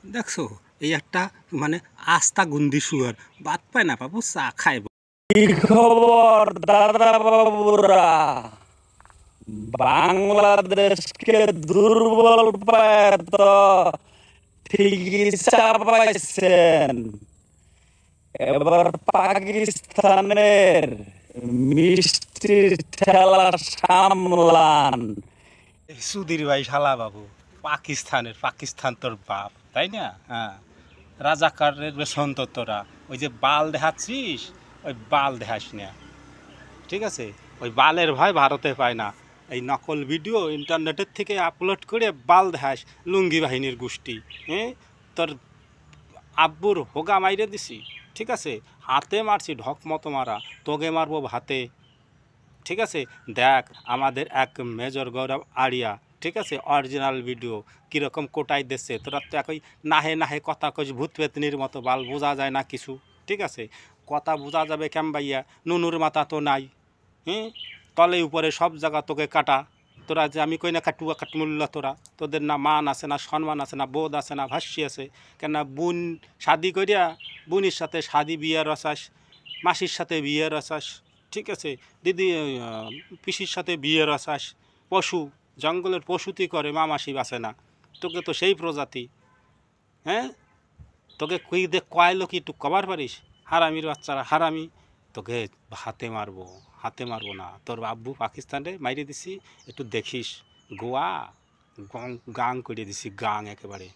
দেখছো এই একটা মানে আস্তা গুন্দি শুয়ার বাদ পায় না বাবু চা খাইব। কি খবর দাদা বাবুরা? বাংলাদেশকে দুর্বল পায় তো ঠিকই চাপাইছেন। এবার পাকিস্তানের মিষ্টির ঠেলা সামলান। সুধীর ভাই শালা বাবু, পাকিস্তান তোর বাপ, তাই না? হ্যাঁ, রাজাকারের বেসন তো তোরা ওই যে বাল দেখাচ্ছিস, ওই বাল দেখাস না, ঠিক আছে? ওই বালের ভয় ভারতে পায় না। এই নকল ভিডিও ইন্টারনেটের থেকে আপলোড করে বাল দেখাস, লুঙ্গি বাহিনীর গোষ্ঠী। হ্যাঁ, তোর আব্বুর হোগা মাইরে দিছি, ঠিক আছে? হাতে মারছি ঢক মতো মারা, তোগে মারবো ভাতে, ঠিক আছে? দেখ আমাদের এক মেজর গৌরব আরিয়া, ঠিক আছে? অরিজিনাল ভিডিও কীরকম কোটাই দিচ্ছে। তোরা তো একই নাহে নাহে কথা কইস ভূত পেতনির মতো, বাল বোঝা যায় না কিছু, ঠিক আছে? কথা বোঝা যাবে ক্যাম্বাইয়া, নুনুর মাথা তো নাই। তলে উপরে সব জায়গা তোকে কাটা। তোরা যে আমি কই না কাটুয়া কাটমুল্লা, তোদের না মান আছে, না সম্মান আছে, না বোধ আছে, না ভাষ্যি আছে। কেন বোন শাদি করিয়া বোনের সাথে শাদি বিয়ে রসাস, মাসির সাথে বিয়ে রসাস, ঠিক আছে? দিদি পিসির সাথে বিয়ে রসাস। পশু জঙ্গলের পশুতি করে, মাসি বাঁচে না। তোকে তো সেই প্রজাতি। হ্যাঁ, তোকে কুই দে কয়লো কি একটু কবার পারিস? হারামির বাচ্চারা হারামি। তোকে হাতে মারবো না। তোর আব্বু পাকিস্তানে মাইরে দিছি, একটু দেখিস। গোয়া গাং করে দিছি, গাং একেবারে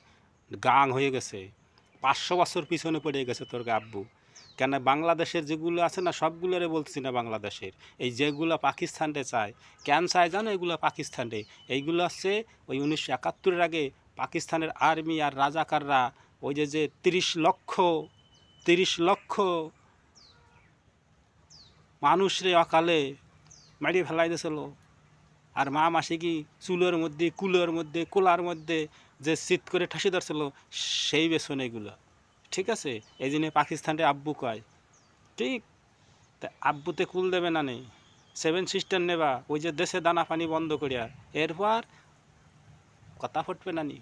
গাং হয়ে গেছে। 500 বছর পিছনে পড়ে গেছে তোর আব্বু। কেন বাংলাদেশের যেগুলো আছে না, সবগুলোরে বলছি না বাংলাদেশের, এই যেগুলো পাকিস্তানে চায়। কেন চায় জানো এগুলো পাকিস্তানে? এইগুলো হচ্ছে ওই 1971-এর আগে পাকিস্তানের আর্মি আর রাজাকাররা ওই যে 30 লক্ষ মানুষরে অকালে মারিয়ে ফেলাই দিয়েছিল। আর মাসি কি চুলের মধ্যে, কুলের মধ্যে, কোলার মধ্যে যে চিত করে ঠাসি ধরছিল, সেই বেসন এগুলো, ঠিক আছে? এই জন্য পাকিস্তানে আব্বু কয়, ঠিক? তা আব্বুতে কুল দেবে না নেই, 7 সিস্টার নেবা, ওই যে দেশে দানা পানি বন্ধ করিয়া, এরপর কথা ফুটবে না নি।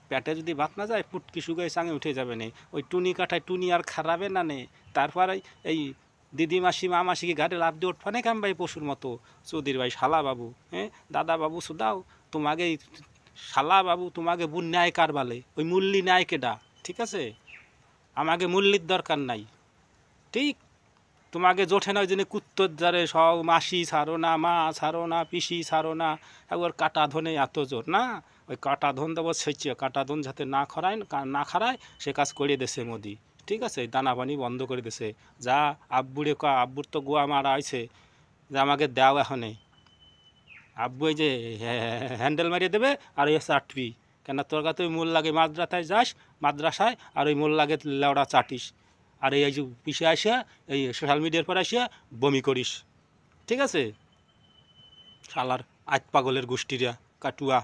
পেটে যদি ভাত না যায়, পুটকি শুকাই চাঙে উঠে যাবে না। ওই টুনি কাঠায় টুনি আর খারাবে না নে। তারপর এই দিদি মাসি মাসি কি গাড়ি লাভ দিয়ে উঠবে না কেন ভাই পশুর মতো? চৌধুরী ভাই শালা বাবু, দাদা বাবু সুদাও তোমাকে, শালা বাবু তোমাকে বুন ন্যায় কার বালে? ওই মূল্যি ন্যায় কেডা, ঠিক আছে? আমাকে মূল্যির দরকার নাই, ঠিক? তোমাকে জোঠে না ওই জন্য কুত্তর দ্বারে সব মাসি ছাড়ো না, মা ছাড়ো না, পিসি ছাড়ো না। একবার কাটা ধনে এত জোর না, ওই কাটা ধন দেবো সেচিয়ে, কাটা ধন যাতে না খারায় সে কাজ করে দেছে মোদি, ঠিক আছে? দানা পানি বন্ধ করে দিছে। যা আব্বুরে আব্বুর তো গোয়া মারা আছে, যে আমাকে দাও এখনে। আব্বু এই যে হ্যান্ডেল মারিয়ে দেবে আর এই চাটবি। কেন তোর কাছে ওই মূল লাগে মাদ্রাসায় আর ওই মূল লাগে লেওড়া চাটিস। আর এই যে পিছিয়ে আসিয়া এই সোশ্যাল মিডিয়ার পর আসিয়া বমি করিস, ঠিক আছে? শালার আজ পাগলের গোষ্ঠীরা কাটুয়া।